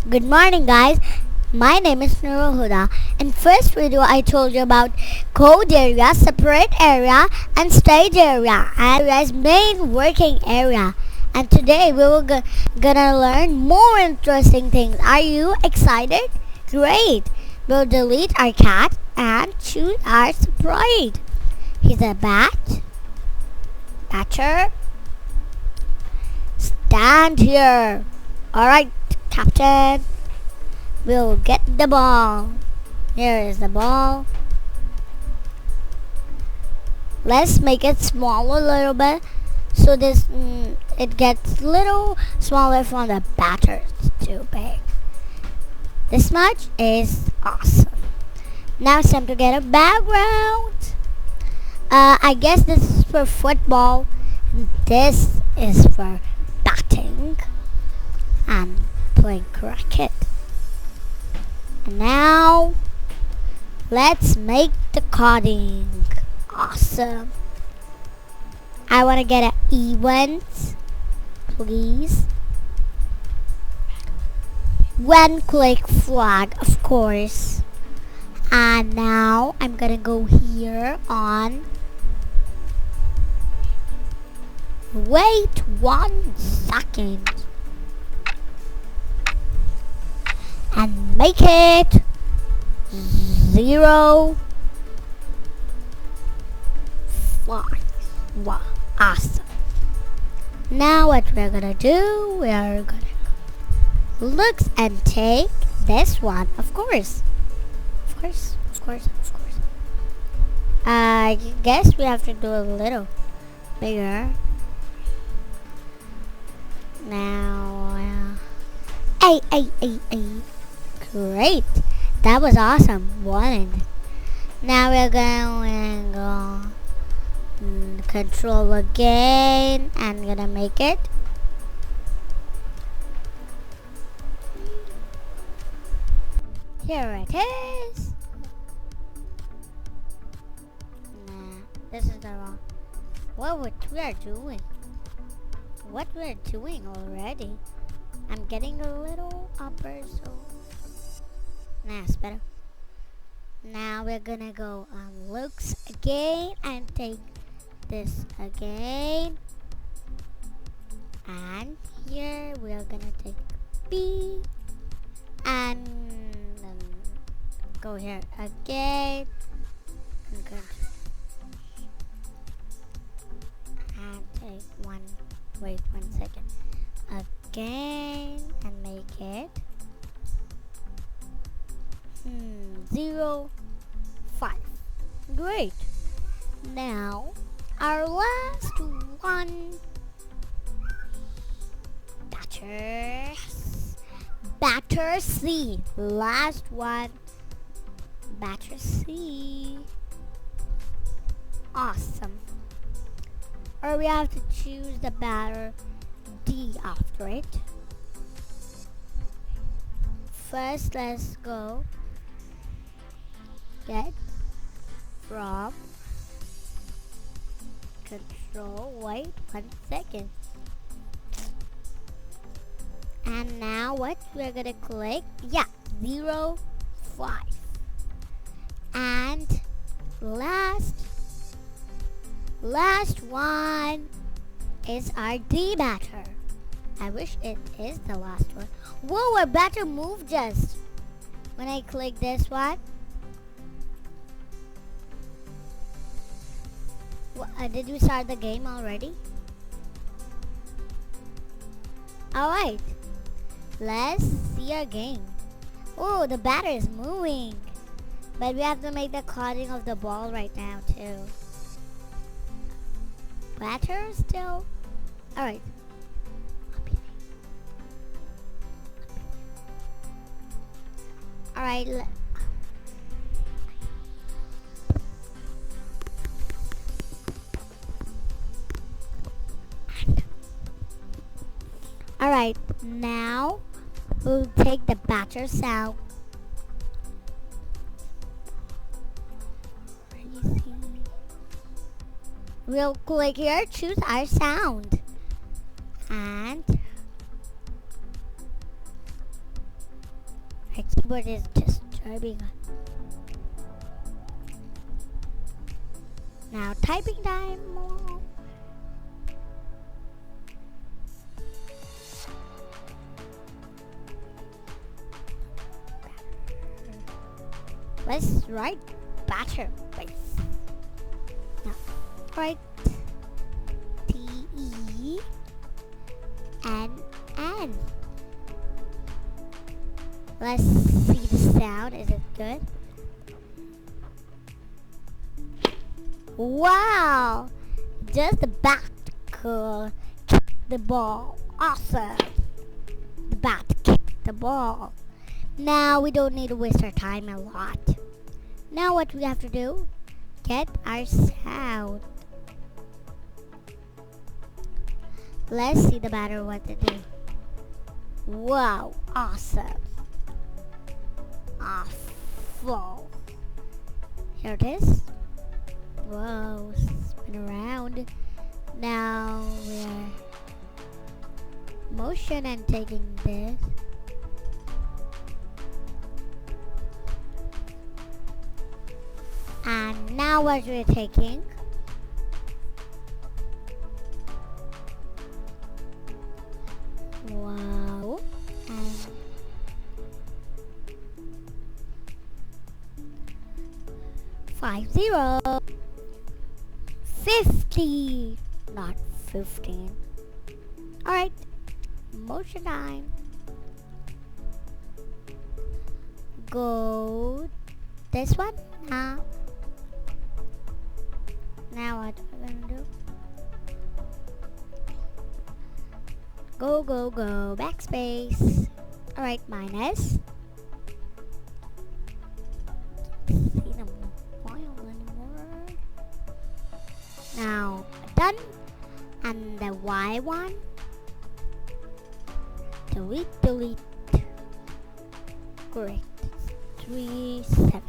Good morning, guys. My name is Noor. In first video, I told you about code area, separate area, and stage area, and area's main working area. And today we will gonna learn more interesting things. Are you excited? Great. We'll delete our cat and choose our sprite. He's a batcher. Stand here. Alright, Captain. We'll get the ball. Here is the ball. Let's make it small a little bit so it gets little smaller from the batter. It's too big. This much is awesome. Now it's time to get a background. I guess this is for football. This is for batting and playing cricket. And now let's make the coding. Awesome. I want to get an event, please. When click flag, of course. And now I'm gonna go here on. Wait 1 second. And make it 0 5. Wow, awesome. Now what we're gonna do, we're gonna look and take this one, of course. Of course. I guess we have to do a little bigger. Now, great. That was awesome. One. Now we're going to go control again and gonna make it. Here it is. Nah, this is the wrong. What we are doing? What we're doing already? I'm getting a little upper, so nah, it's better. Now we're gonna go on looks again and take this again. And here we're gonna take B and go here again. And take one. Wait 1 second. Again and make it 0 5. Great. Now our last one. Batter C. Last one. Batter C. Awesome. Or we have to choose the batter D after it. First, let's go get from control. Wait 1 second. And now what we're gonna click? Yeah, 0 5. And last one is our D batter. I wish it is the last one. Whoa, our batter moved just when I click this one. Did we start the game already? Alright, let's see our game. Oh, the batter is moving. But we have to make the cutting of the ball right now too. Batter still? Alright. Alright. Alright, now we'll take the batter sound. We'll click here, choose our sound. And My keyboard is disturbing us. Now typing time. Let's write batter base. Now write TENN. Let's see the sound. Is it good? Wow! Just the bat could kick the ball. Awesome! The bat kicked the ball. Now we don't need to waste our time a lot. Now what we have to do? Get our sound. Let's see the batter what to do. Wow! Awesome! Awful! Here it is. Whoa, spin around. Now we're motion and taking this. And now what we're taking. Wow. And 50. 50, not 15. Alright, motion time. Go this one now. Now what we're gonna do? Go, go, go, backspace. Alright, minus. See the mobile anymore. Now done. And the Y one. Delete, delete. Great. 3, 7.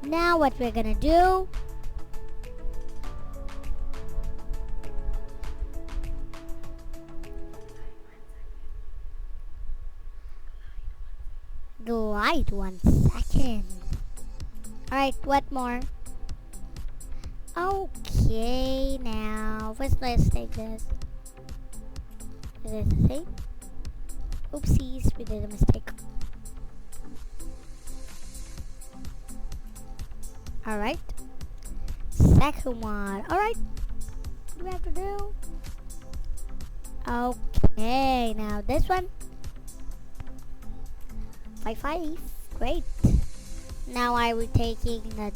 Now what we're gonna do? Glide 1 second. Alright, what more? Okay, now first let's take this. Is it the same? Oopsies, we did a mistake. Alright. Second one. Alright. What do we have to do? Okay, now this one. 5, 5. Great. Now I will taking the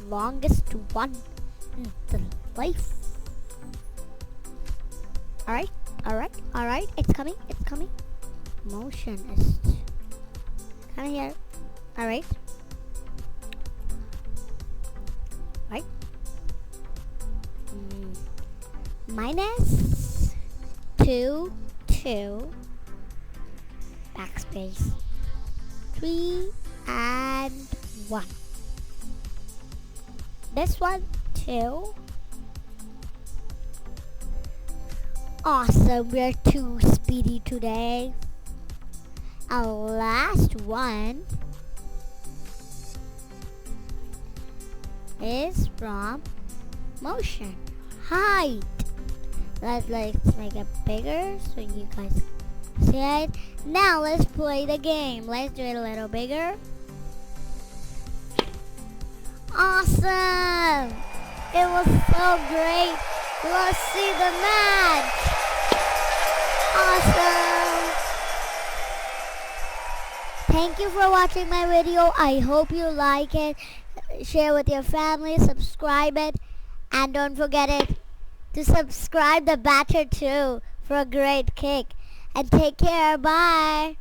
longest one in the life. Alright, alright, alright. It's coming, it's coming. Motion is coming here. Alright. Right. Minus 2, 2. Backspace. 3 and 1. This one 2. Awesome, we're too speedy today. Our last one is from motion. Height. Let's make it bigger so you guys see it. Now let's play the game. Let's do it a little bigger. Awesome! It was so great. Let's see the match. Awesome! Thank you for watching my video. I hope you like it. Share with your family, subscribe it, and don't forget it to subscribe the batter too for a great kick. And take care. Bye.